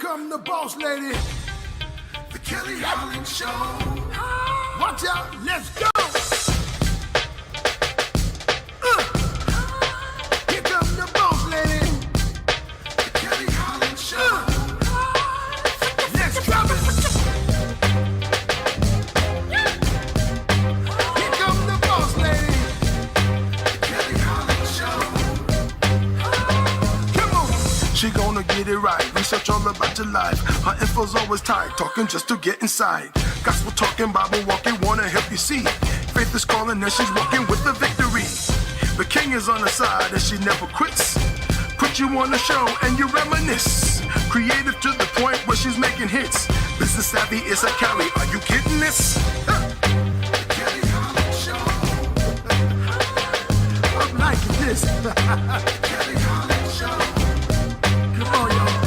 come the boss lady, the Kelly Holland Show. Watch out, let's go. Here come the boss lady, the Kelly Holland Show. Let's drop it. Here come the boss lady, the Kelly Holland Show. Come on. She gonna get it right, research all about your life. Her info's always tight, talking just to get inside. Gospel talking, Bible walking, wanna help you see. Faith is calling and she's walking with the victory. The king is on her side and she never quits. Put you on the show and you reminisce. Creative to the point where she's making hits. Business savvy is a Kelly, are you getting this? Kelly Holland Show. I'm liking this. Kelly Holland Show. Come on, y'all.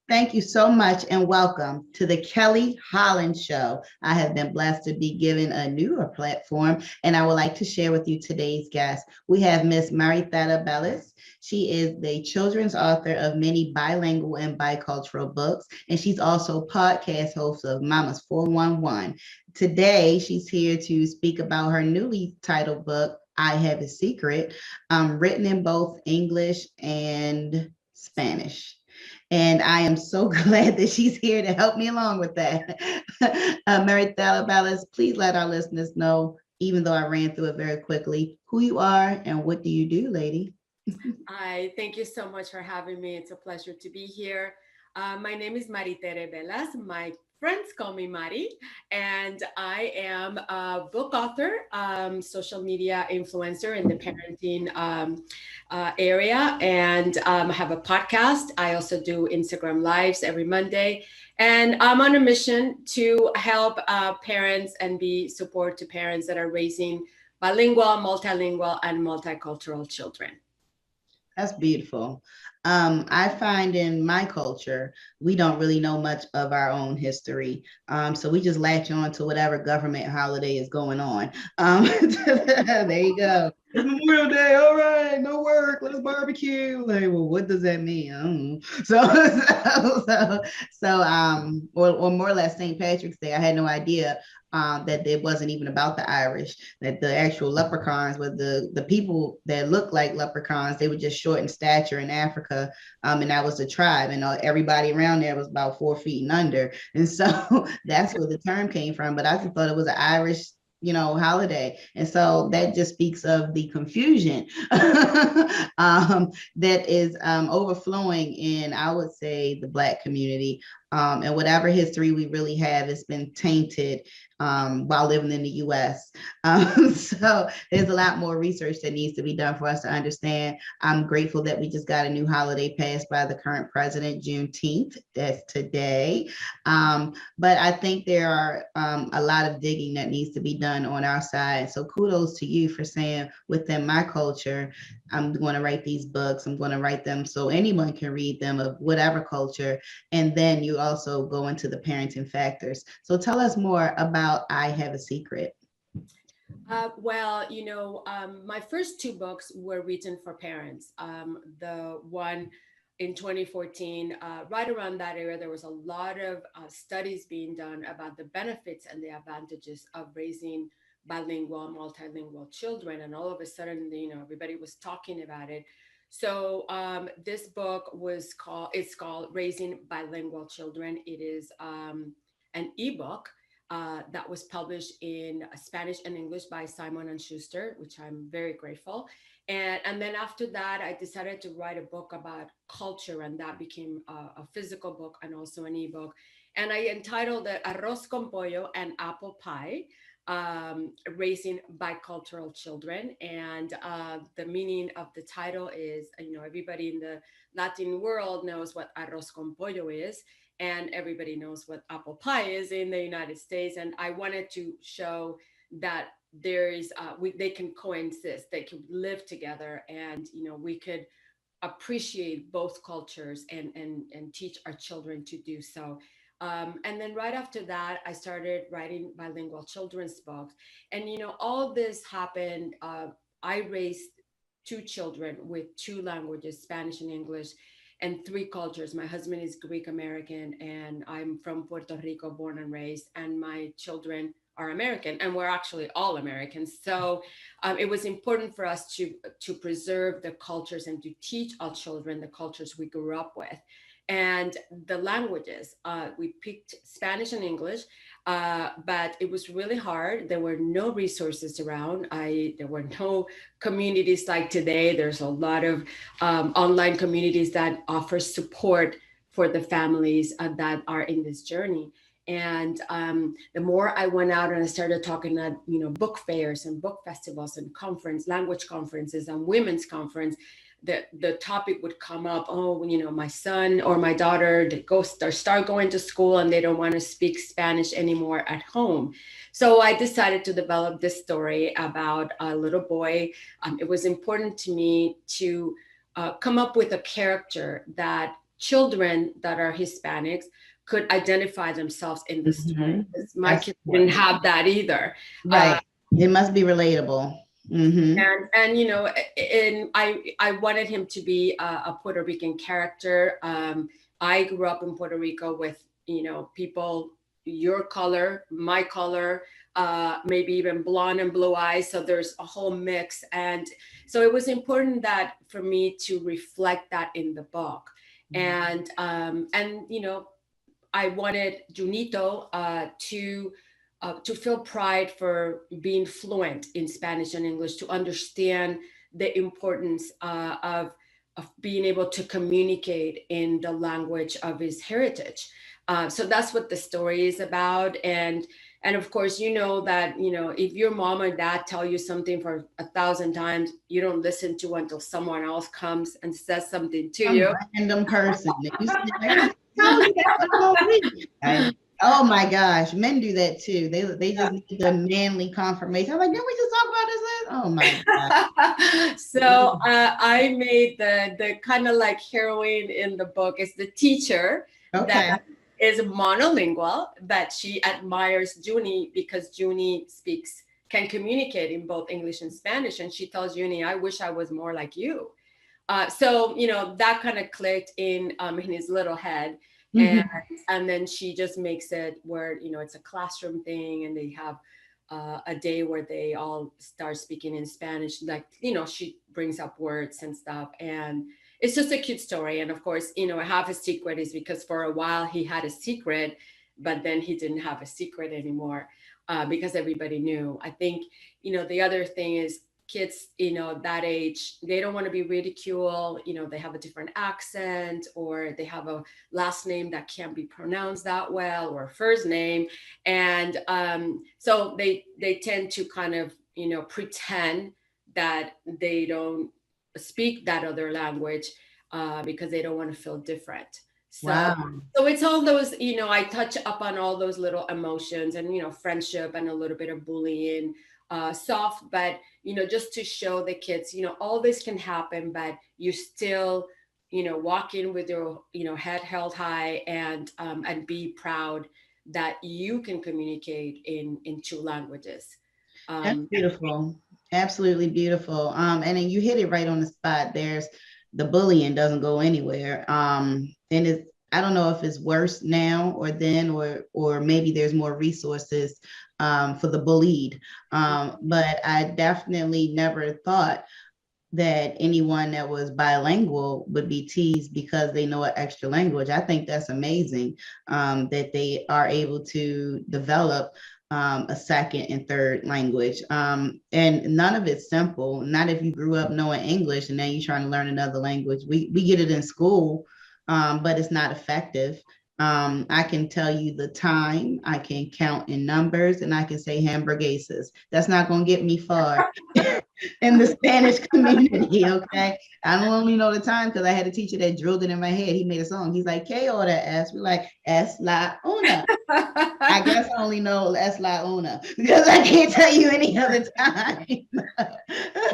Thank you so much and welcome to the Kelly Holland Show. I have been blessed to be given a newer platform and I would like to share with you today's guest. We have Miss Maritha Bellis. She is the children's author of many bilingual and bicultural books, and she's also podcast host of Mama's 411. Today, she's here to speak about her newly titled book, I Have a Secret, written in both English and Spanish. And I am so glad that she's here to help me along with that. Maritha Bellis, please let our listeners know, even though I ran through it very quickly, who you are and what do you do, lady? Hi, thank you so much for having me. It's a pleasure to be here. My name is Maritha Bellis. My friends call me Mari, and I am a book author, social media influencer in the parenting area, and I have a podcast. I also do Instagram Lives every Monday, and I'm on a mission to help parents and be support to parents that are raising bilingual, multilingual, and multicultural children. That's beautiful. I find in my culture, we don't really know much of our own history. So we just latch on to whatever government holiday is going on. There you go. It's Memorial Day. All right, no work. Let's barbecue. Like, well, what does that mean? I don't know. Or more or less St. Patrick's Day. I had no idea that it wasn't even about the Irish, that the actual leprechauns were the people that looked like leprechauns. They were just short in stature in Africa, and that was the tribe, and everybody around there was about 4 feet and under, and so that's where the term came from. But I just thought it was an Irish holiday. And so that just speaks of the confusion that is overflowing in, I would say, the Black community. And whatever history we really have has been tainted while living in the US. So there's a lot more research that needs to be done for us to understand. I'm grateful that we just got a new holiday passed by the current president, Juneteenth. That's today. But I think there are a lot of digging that needs to be done on our side. So kudos to you for saying, within my culture, I'm going to write these books. I'm going to write them so anyone can read them of whatever culture. And then you also go into the parenting factors. So tell us more about I Have a Secret. My first 2 books were written for parents. The one in 2014, right around that era, there was a lot of studies being done about the benefits and the advantages of raising bilingual, multilingual children. And all of a sudden, everybody was talking about it. So this book it's called Raising Bilingual Children. It is an ebook that was published in Spanish and English by Simon & Schuster, which I'm very grateful. And then after that, I decided to write a book about culture, and that became a physical book and also an ebook. And I entitled it Arroz con Pollo and Apple Pie, Raising Bicultural Children. And the meaning of the title is, everybody in the Latin world knows what arroz con pollo is, and everybody knows what apple pie is in the United States. And I wanted to show that there is, they can coexist, they can live together, and we could appreciate both cultures and teach our children to do so. And then right after that, I started writing bilingual children's books. And all this happened. I raised two children with two languages, Spanish and English, and three cultures. My husband is Greek American, and I'm from Puerto Rico, born and raised, and my children are American, and we're actually all Americans. So it was important for us to preserve the cultures and to teach our children the cultures we grew up with. And the languages, we picked Spanish and English, but it was really hard. There were no resources around. There were no communities like today. There's a lot of online communities that offer support for the families that are in this journey. And the more I went out and I started talking at, book fairs and book festivals and language conferences and women's conference, the topic would come up. Oh, my son or my daughter, they start going to school and they don't want to speak Spanish anymore at home. So I decided to develop this story about a little boy. It was important to me to come up with a character that children that are Hispanics could identify themselves in the story. My kids didn't have that either. Right. It must be relatable. Mm-hmm. And I wanted him to be a Puerto Rican character. I grew up in Puerto Rico with, people your color, my color, maybe even blonde and blue eyes. So there's a whole mix. And so it was important that for me to reflect that in the book. And I wanted Junito to feel pride for being fluent in Spanish and English, to understand the importance of being able to communicate in the language of his heritage. So that's what the story is about. And of course, that, if your mom or dad tell you something for 1,000 times, you don't listen to until someone else comes and says something to you. Random person. Oh my gosh, men do that too. They just need the manly confirmation. I'm like, didn't we just talk about this? Oh my god. So I made the kind of like heroine in the book is the teacher that is monolingual, but she admires Junie because Junie can communicate in both English and Spanish, and she tells Junie, I wish I was more like you. So that kind of clicked in his little head. And then she just makes it where, it's a classroom thing, and they have a day where they all start speaking in Spanish. Like, she brings up words and stuff. And it's just a cute story. And of course, half a secret is because for a while he had a secret, but then he didn't have a secret anymore because everybody knew. I think, the other thing is, kids, that age, they don't want to be ridiculed. They have a different accent, or they have a last name that can't be pronounced that well, or a first name. And so they tend to kind of, pretend that they don't speak that other language because they don't want to feel different. So, So it's all those, I touch up on all those little emotions and, friendship and a little bit of bullying. Soft, but just to show the kids, all this can happen, but you still, walk in with your, head held high and be proud that you can communicate in two languages. That's beautiful. Absolutely beautiful. And then you hit it right on the spot. The bullying doesn't go anywhere. And I don't know if it's worse now or then, or maybe there's more resources for the bullied. But I definitely never thought that anyone that was bilingual would be teased because they know an extra language. I think that's amazing that they are able to develop a second and third language. And none of it's simple. Not if you grew up knowing English and then you're trying to learn another language. We get it in school, but it's not effective. I can tell you the time, I can count in numbers, and I can say hamburguesas. That's not going to get me far in the Spanish community, okay? I don't only know the time because I had a teacher that drilled it in my head. He made a song. He's like, ¿Qué hora es? We're like, es la una. I guess I only know es la una because I can't tell you any other time.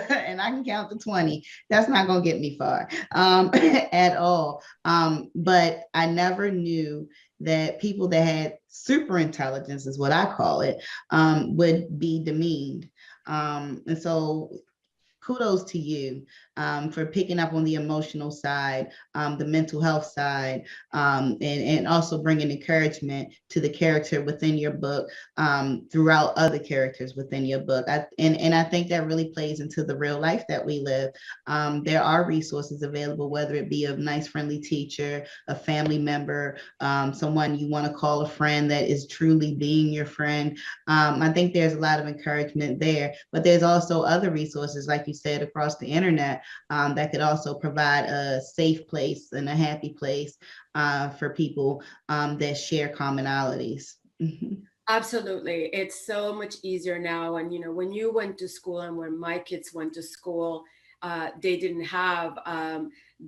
And I can count to 20. That's not going to get me far at all. But I never knew that people that had super intelligence, is what I call it, would be demeaned. And so kudos to you for picking up on the emotional side, the mental health side, and also bringing encouragement to the character within your book throughout other characters within your book. And I think that really plays into the real life that we live. There are resources available, whether it be a nice, friendly teacher, a family member, someone you want to call a friend that is truly being your friend. I think there's a lot of encouragement there, but there's also other resources, like you said, across the internet that could also provide a safe place and a happy place for people that share commonalities. Absolutely. It's so much easier now. And, when you went to school and when my kids went to school, they didn't have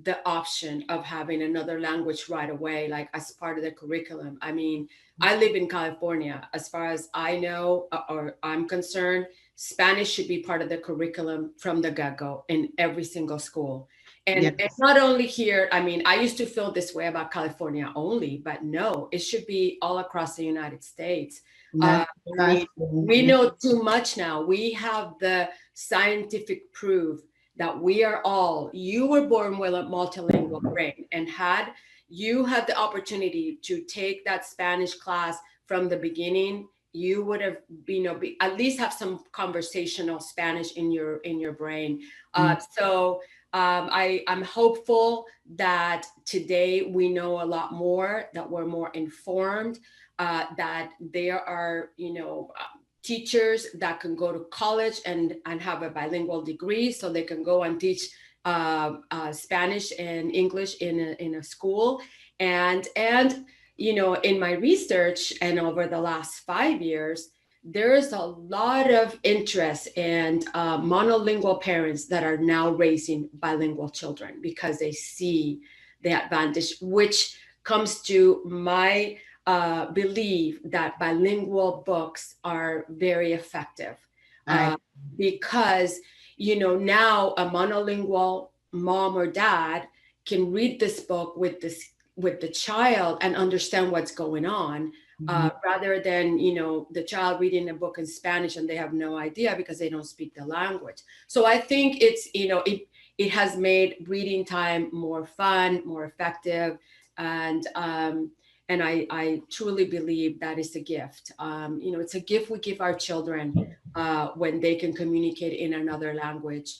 the option of having another language right away, like as part of the curriculum. I mean, I live in California. As far as I know, or I'm concerned, Spanish should be part of the curriculum from the get-go in every single school. And Yes. not only here, I mean, I used to feel this way about California only, but no, it should be all across the United States. I mean, we know too much now. We have the scientific proof that you were born with a multilingual brain, and you had the opportunity to take that Spanish class from the beginning, you would have, at least have some conversational Spanish in your brain. I'm hopeful that today we know a lot more, that we're more informed, that there are, teachers that can go to college and have a bilingual degree, so they can go and teach Spanish and English in a school. And in my research and over the last 5 years, there is a lot of interest in monolingual parents that are now raising bilingual children because they see the advantage, which comes to my belief that bilingual books are very effective because, now a monolingual mom or dad can read this book with the child and understand what's going on. Rather than, the child reading a book in Spanish and they have no idea because they don't speak the language. So I think it's, it has made reading time more fun, more effective. And I truly believe that is a gift. It's a gift we give our children when they can communicate in another language.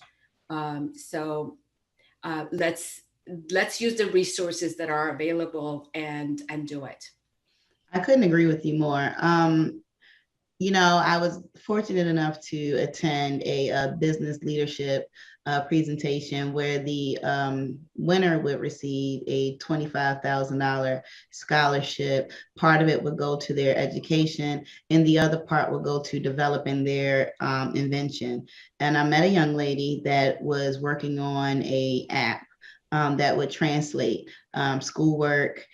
So let's use the resources that are available and do it. I couldn't agree with you more. I was fortunate enough to attend a business leadership presentation where the winner would receive a $25,000 scholarship. Part of it would go to their education, and the other part would go to developing their invention. And I met a young lady that was working on a app that would translate schoolwork,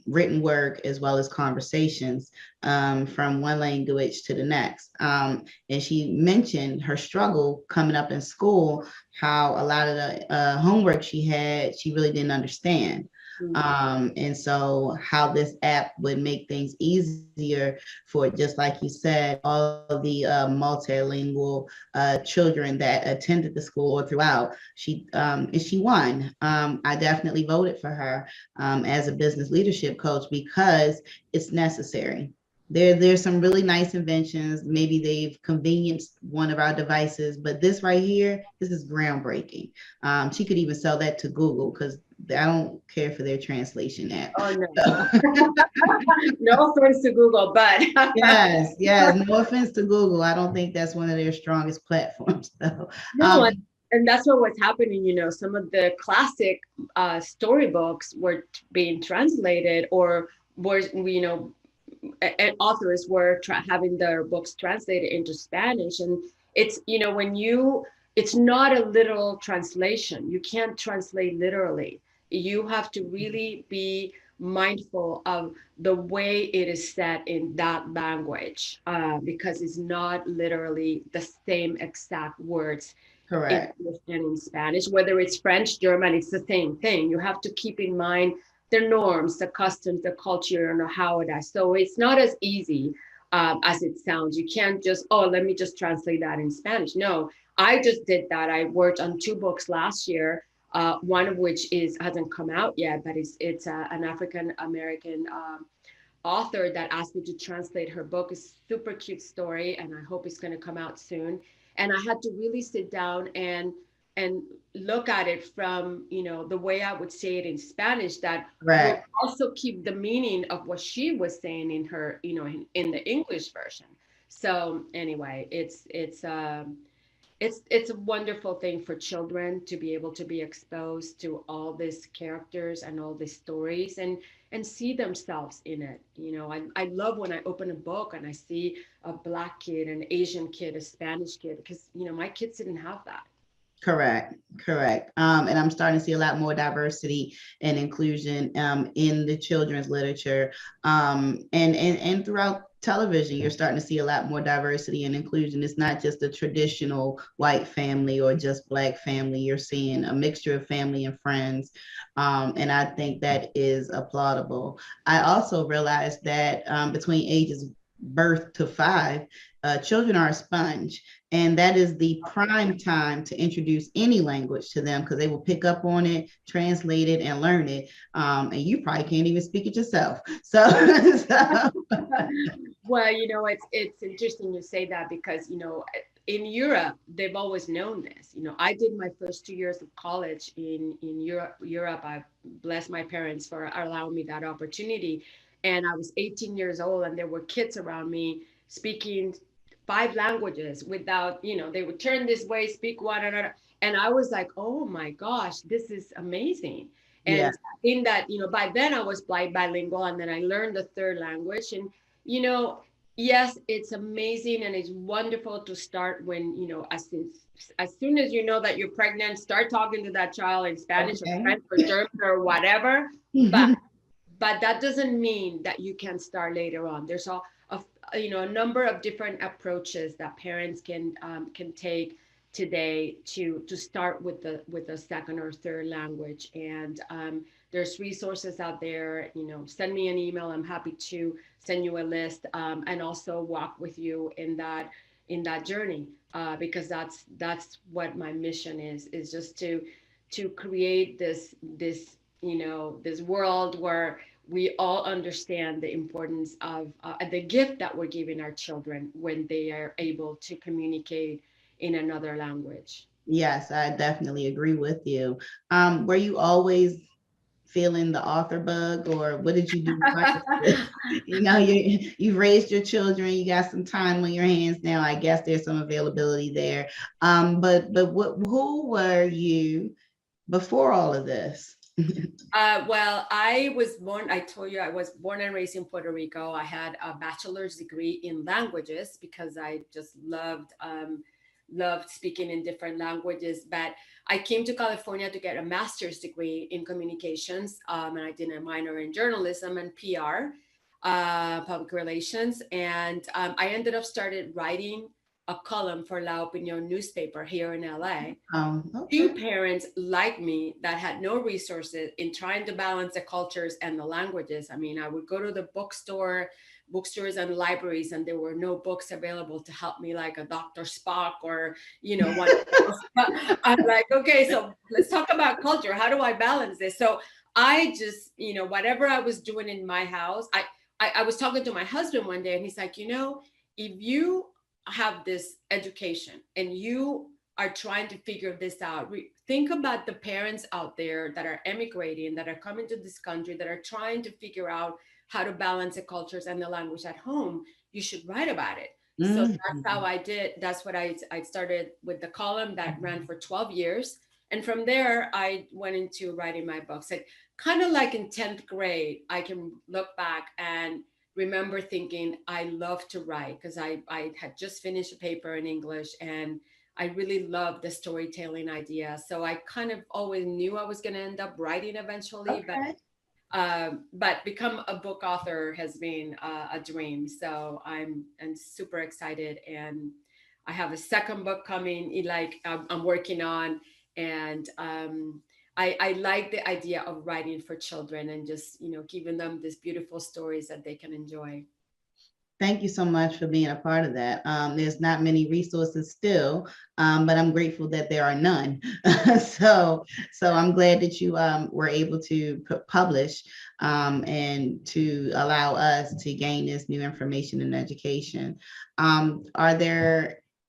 written work, as well as conversations from one language to the next. And she mentioned her struggle coming up in school, how a lot of the homework she had, she really didn't understand. And so how this app would make things easier for, just like you said, all the multilingual children that attended the school or throughout. And she won. I definitely voted for her as a business leadership coach because it's necessary. There's some really nice inventions. Maybe they've convenienced one of our devices, but this right here, this is groundbreaking. She could even sell that to Google because I don't care for their translation app. Oh, no. No offense to Google, but yes, no offense to Google. I don't think that's one of their strongest platforms, though. No, and that's what was happening. Some of the classic storybooks were being translated, or were, and authors were having their books translated into Spanish. And it's, it's not a literal translation. You can't translate literally. You have to really be mindful of the way it is said in that language, because it's not literally the same exact words. Correct. In Spanish, whether it's French, German, it's the same thing. You have to keep in mind the norms, the customs, the culture, and how it is. So it's not as easy. as it sounds. You can't just, oh, let me just translate that in Spanish. No, I just did that. I worked on 2 books last year, one of which hasn't come out yet, but it's an African American author that asked me to translate her book. It's a super cute story, and I hope it's going to come out soon. And I had to really sit down and look at it from, the way I would say it in Spanish, that would Right. also keep the meaning of what she was saying in her, in the English version. So anyway, it's a wonderful thing for children to be able to be exposed to all these characters and all these stories, and see themselves in it. I love when I open a book and I see a Black kid, an Asian kid, a Spanish kid, because my kids didn't have that. Correct, correct. And I'm starting to see a lot more diversity and inclusion in the children's literature, and throughout television. You're starting to see a lot more diversity and inclusion. It's not just a traditional white family or just Black family. You're seeing a mixture of family and friends, and I think that is applaudable. I also realized that between ages birth to 5, children are a sponge, and that is the prime time to introduce any language to them, because they will pick up on it, translate it, and learn it. And you probably can't even speak it yourself. So, so Well, it's interesting you say that, because in Europe they've always known this. I did my first 2 years of college in Europe. I bless my parents for allowing me that opportunity, and I was 18 years old, and there were kids around me speaking 5 languages without, they would turn this way, speak one another, and I was like, oh my gosh, this is amazing. yeah, And in that, by then I was bilingual, and then I learned the third language. And you know, yes, it's amazing and it's wonderful to start when, as soon as you know that you're pregnant, start talking to that child in Spanish or okay. French or German or whatever. But that doesn't mean that you can start later on. There's a number of different approaches that parents can take today to start with the second or third language. And there's resources out there. Send me an email. I'm happy to send you a list, and also walk with you in that journey, because that's what my mission is just to create this world where we all understand the importance of the gift that we're giving our children when they are able to communicate in another language. Yes, I definitely agree with you. Were you always feeling the author bug, or what did you do prior to this? You've raised your children, you got some time on your hands now. I guess there's some availability there. But who were you before all of this? Well, I told you I was born and raised in Puerto Rico. I had a bachelor's degree in languages because I just loved speaking in different languages. But I came to California to get a master's degree in communications, and I did a minor in journalism and PR, public relations. And I ended up started writing a column for La Opinion newspaper here in LA. Okay. Two parents like me that had no resources in trying to balance the cultures and the languages. I mean, I would go to the bookstores and libraries, and there were no books available to help me, like a Dr. Spock or, one. I'm like, okay, so let's talk about culture. How do I balance this? So I just, whatever I was doing in my house, I was talking to my husband one day, and he's like, if you have this education and you are trying to figure this out, think about the parents out there that are emigrating, that are coming to this country, that are trying to figure out how to balance the cultures and the language at home. You should write about it. So that's how I did. That's what I started with the column that ran for 12 years. And from there, I went into writing my books. Like, kind of like in 10th grade, I can look back and remember thinking I love to write, because I had just finished a paper in English, and I really loved the storytelling idea. So I kind of always knew I was going to end up writing eventually, Okay. but become a book author has been a dream. So I'm super excited, and I have a second book coming, like I'm working on, and I like the idea of writing for children and just giving them these beautiful stories that they can enjoy. Thank you so much for being a part of that. There's not many resources still, but I'm grateful that there are none. So I'm glad that you were able to publish and to allow us to gain this new information and education.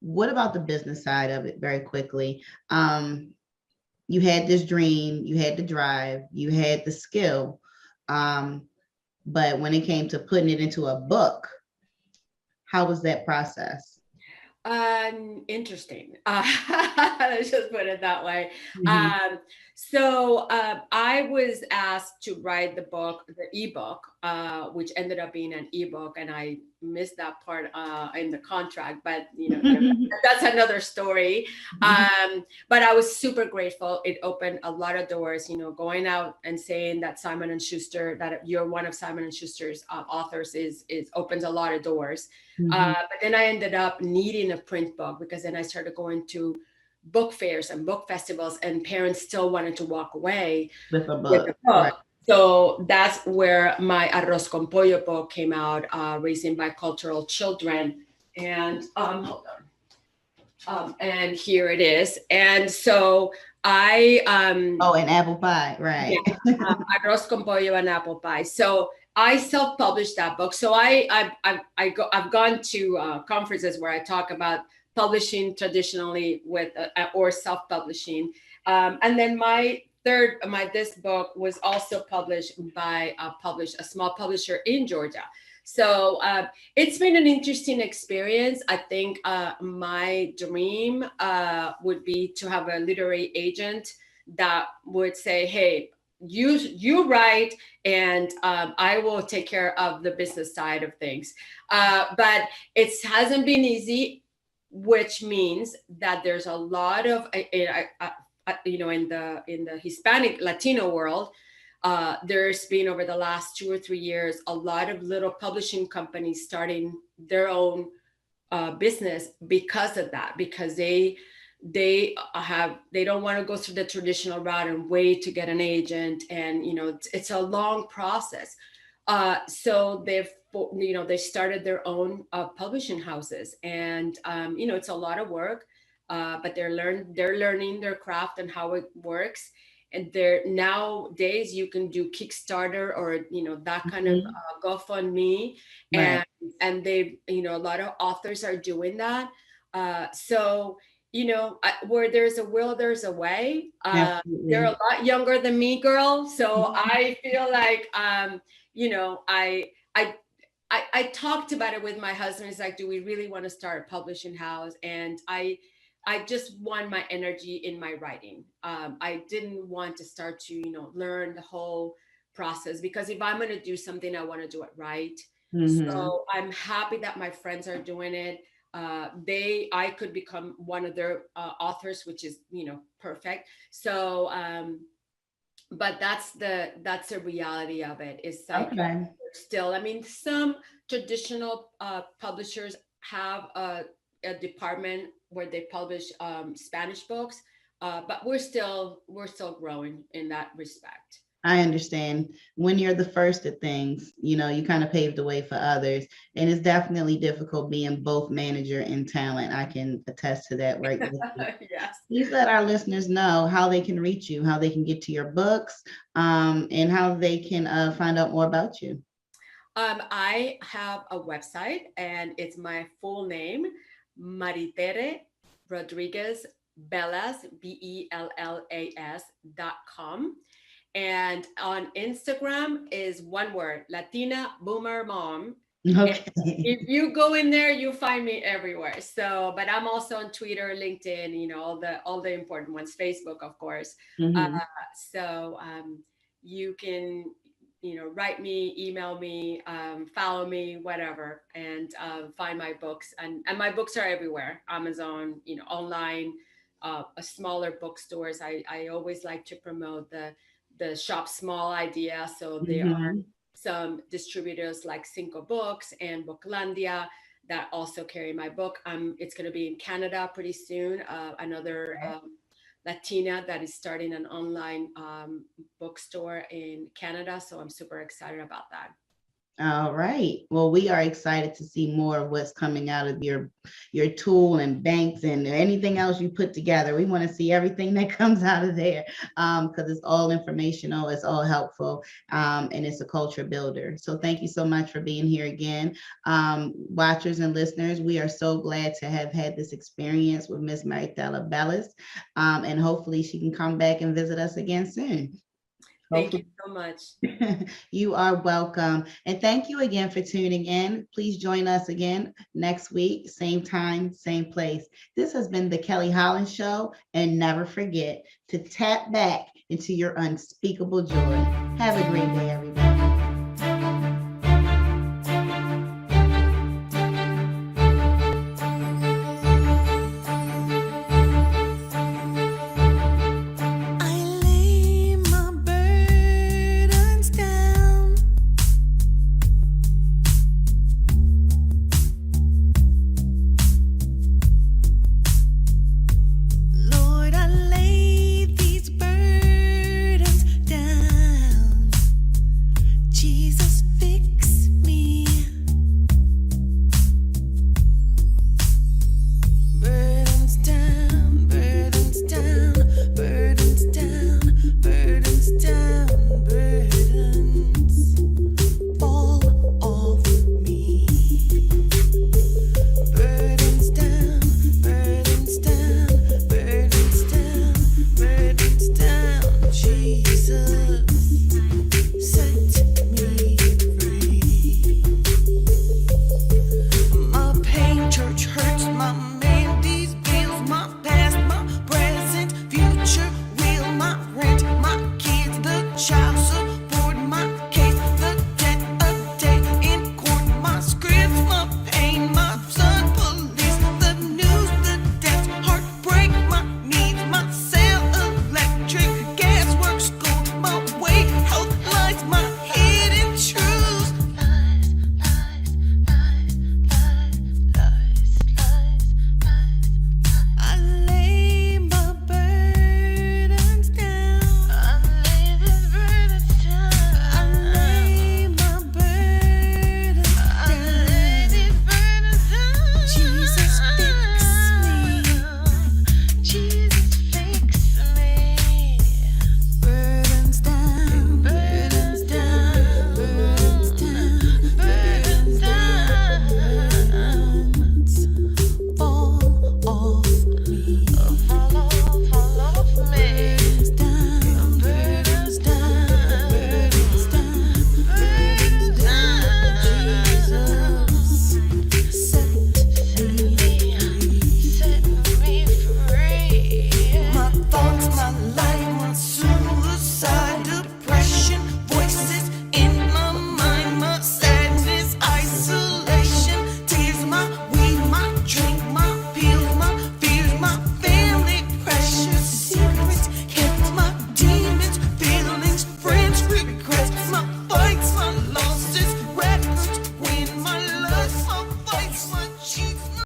What about the business side of it very quickly? You had this dream, you had the drive, you had the skill, but when it came to putting it into a book, how was that process? Interesting. Let's just put it that way. Mhm. I was asked to write the book, the ebook, which ended up being an ebook, and I missed that part in the contract. But that's another story. But I was super grateful. It opened a lot of doors. Going out and saying that Simon and Schuster, that you're one of Simon and Schuster's authors, is opens a lot of doors. But then I ended up needing a print book, because then I started going to book fairs and book festivals, and parents still wanted to walk away With a with a book, right? book. So that's where my Arroz con Pollo book came out, Raising Bicultural Children. And hold on. And here it is. And so I Oh, and apple pie, right? yeah, Arroz con Pollo and apple pie. So I self-published that book. So I've gone to conferences where I talk about publishing traditionally with or self-publishing, and then this book was also published by a small publisher in Georgia. So it's been an interesting experience. I think my dream would be to have a literary agent that would say, hey, you write, and I will take care of the business side of things. But it hasn't been easy, which means that there's a lot of in the Hispanic Latino world. There's been, over the last 2 or 3 years, a lot of little publishing companies starting their own business because of that, because they don't want to go through the traditional route and wait to get an agent, and it's a long process. So they started their own publishing houses, and it's a lot of work, but they're learning their craft and how it works. And nowadays you can do Kickstarter, or that kind of Mhm. GoFundMe, Right. and they a lot of authors are doing that. So where there's a will, there's a way. They're a Absolutely. lot younger than me, girl. So Mhm. I feel like, you know, I, I, I talked about it with my husband. He's like, do we really want to start a publishing house? And I just want my energy in my writing. I didn't want to start to, learn the whole process, because if I'm going to do something, I want to do it right. Mhm. So I'm happy that my friends are doing it. I could become one of their authors, which is perfect. So but that's the reality of it. It's like, Okay. still, I mean, some traditional publishers have a department where they publish Spanish books, but we're still growing in that respect. I understand. When you're the first at things, you kind of pave the way for others. And it's definitely difficult being both manager and talent. I can attest to that right with you. Yes. Please let our listeners know how they can reach you, how they can get to your books, and how they can find out more about you. I have a website, and it's my full name, Maritere Rodriguez Bellas, BELLAS.com. And on Instagram is one word, Latina Boomer Mom. And Okay. if you go in there, you find me everywhere. So, but I'm also on Twitter, LinkedIn, all the important ones, Facebook, of course. Uh, Mhm. so you can, write me, email me, follow me, whatever, and find my books. And my books are everywhere, Amazon, online, smaller bookstores. I always like to promote the shop small idea. So there are Mhm. some distributors like Cinco Books and Booklandia that also carry my book. It's going to be in Canada pretty soon. Another Latina that is starting an online bookstore in Canada. So I'm super excited about that. All right. Well, we are excited to see more of what's coming out of your tool and banks and anything else you put together. We want to see everything that comes out of there because it's all informational, it's all helpful, and it's a culture builder. So thank you so much for being here again. Watchers and listeners, we are so glad to have had this experience with Miss Maritella Bellis, and hopefully she can come back and visit us again soon. Thank you so much. You are welcome. And thank you again for tuning in. Please join us again next week, same time, same place. This has been the Kelly Holland Show. And never forget to tap back into your unspeakable joy. Have a great day, everybody.